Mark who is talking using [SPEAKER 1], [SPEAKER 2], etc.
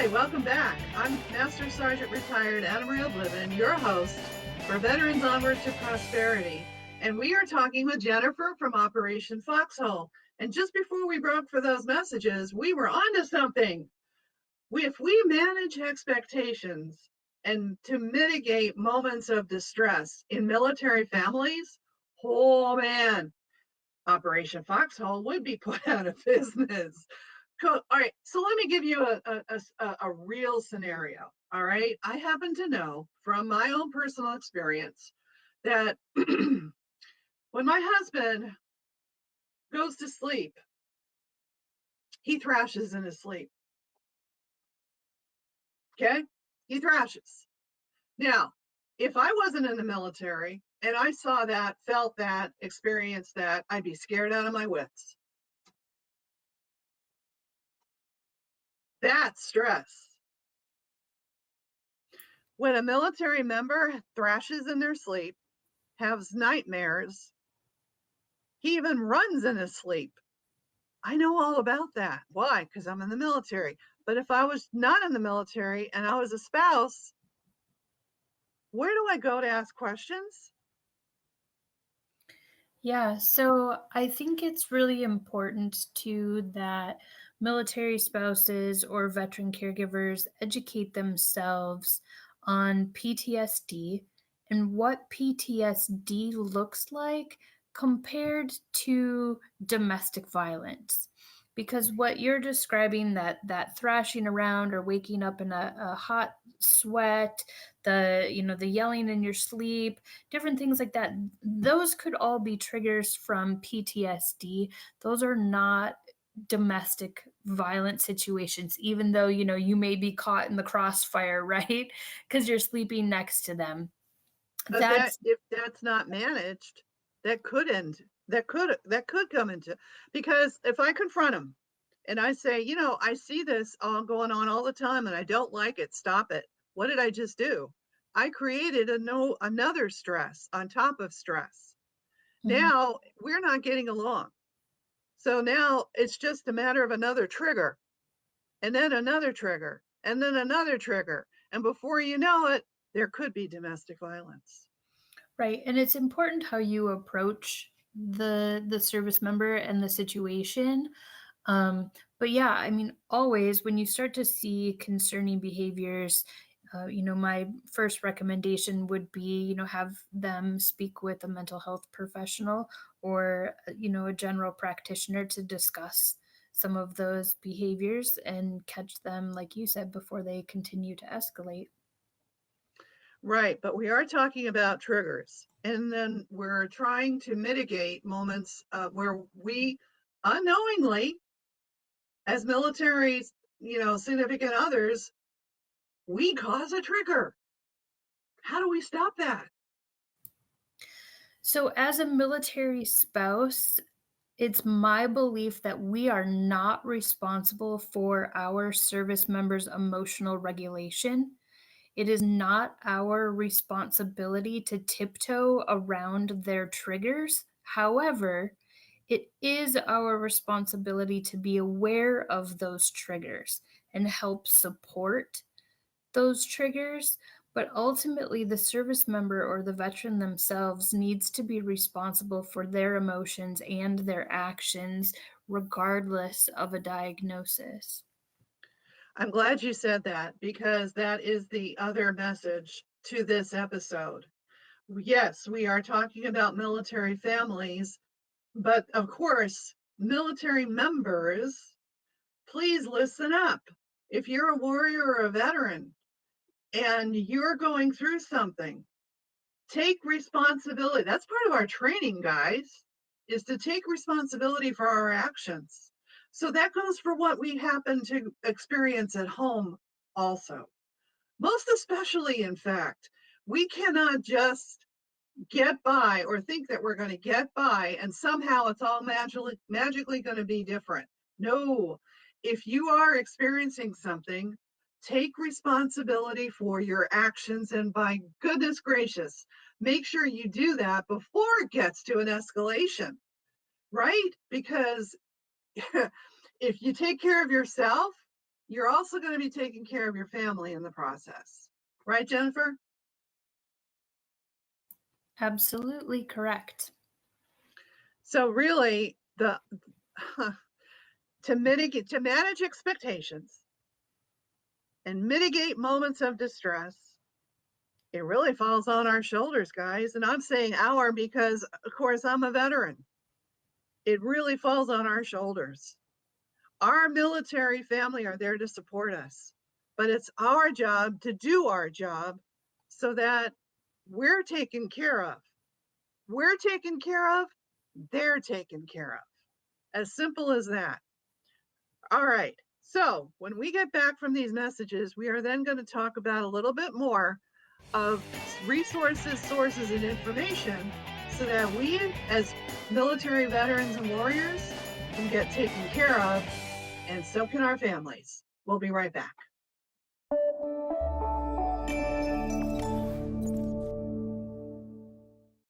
[SPEAKER 1] Hi, welcome back. I'm Master Sergeant Retired Anna Maria Bliven, your host for Veterans Onward to Prosperity. And we are talking with Jennifer from Operation Foxhole. And just before we broke for those messages, we were onto something. If we manage expectations and to mitigate moments of distress in military families, oh man, Operation Foxhole would be put out of business. Cool. All right. So let me give you a real scenario. All right. I happen to know from my own personal experience that when my husband goes to sleep, he thrashes in his sleep. Okay. He thrashes. Now, if I wasn't in the military and I saw that, felt that, experienced that, I'd be scared out of my wits. That's stress. When a military member thrashes in their sleep, has nightmares, he even runs in his sleep. I know all about that. Why? Because I'm in the military. But if I was not in the military and I was a spouse, where do I go to ask questions?
[SPEAKER 2] Yeah, so I think it's really important too that military spouses or veteran caregivers educate themselves on PTSD and what PTSD looks like compared to domestic violence. Because what you're describing, that thrashing around or waking up in a hot sweat, the yelling in your sleep, different things like that, those could all be triggers from PTSD. Those are not domestic violent situations, even though you may be caught in the crossfire, right? Because you're sleeping next to them.
[SPEAKER 1] But that
[SPEAKER 2] That's
[SPEAKER 1] if that's not managed, that could end. That could come into, because if I confront him and I say, I see this all going on all the time and I don't like it, stop it. What did I just do? I created another stress on top of stress.
[SPEAKER 2] Mhm.
[SPEAKER 1] Now we're not getting along. So now it's just a matter of another trigger, and then another trigger, and then another trigger. And before you know it, there could be domestic violence.
[SPEAKER 2] right. And it's important how you approach the service member and the situation. But yeah, I mean, always when you start to see concerning behaviors, my first recommendation would be, have them speak with a mental health professional or, a general practitioner to discuss some of those behaviors and catch them, like you said, before they continue to escalate.
[SPEAKER 1] Right, but we are talking about triggers, and then we're trying to mitigate moments where we unknowingly, as military, significant others, we cause a trigger. How do we stop that?
[SPEAKER 2] So, as a military spouse, it's my belief that we are not responsible for our service members' emotional regulation. It is not our responsibility to tiptoe around their triggers. However, it is our responsibility to be aware of those triggers and help support those triggers, but ultimately the service member or the veteran themselves needs to be responsible for their emotions and their actions regardless of a diagnosis.
[SPEAKER 1] I'm glad you said that, because that is the other message to this episode. Yes, we are talking about military families, but of course, military members, please listen up. If you're a warrior or a veteran and you're going through something, take responsibility. That's part of our training, guys, is to take responsibility for our actions. So that goes for what we happen to experience at home also. Most especially, in fact, we cannot just get by or think that we're going to get by and somehow it's all magically going to be different. No, if you are experiencing something, take responsibility for your actions, and by goodness gracious, make sure you do that before it gets to an escalation, right? Because if you take care of yourself, you're also going to be taking care of your family in the process. Right, Jennifer?
[SPEAKER 2] Absolutely correct.
[SPEAKER 1] So really, to manage expectations and mitigate moments of distress, it really falls on our shoulders, guys. And I'm saying our because, of course, I'm a veteran. It really falls on our shoulders. Our military family are there to support us, but it's our job to do our job so that we're taken care of. We're taken care of, they're taken care of. As simple as that. All right. So when we get back from these messages, we are then going to talk about a little bit more of resources, sources, and information so that we, as military veterans and warriors, can get taken care of, and so can our families. We'll be right back.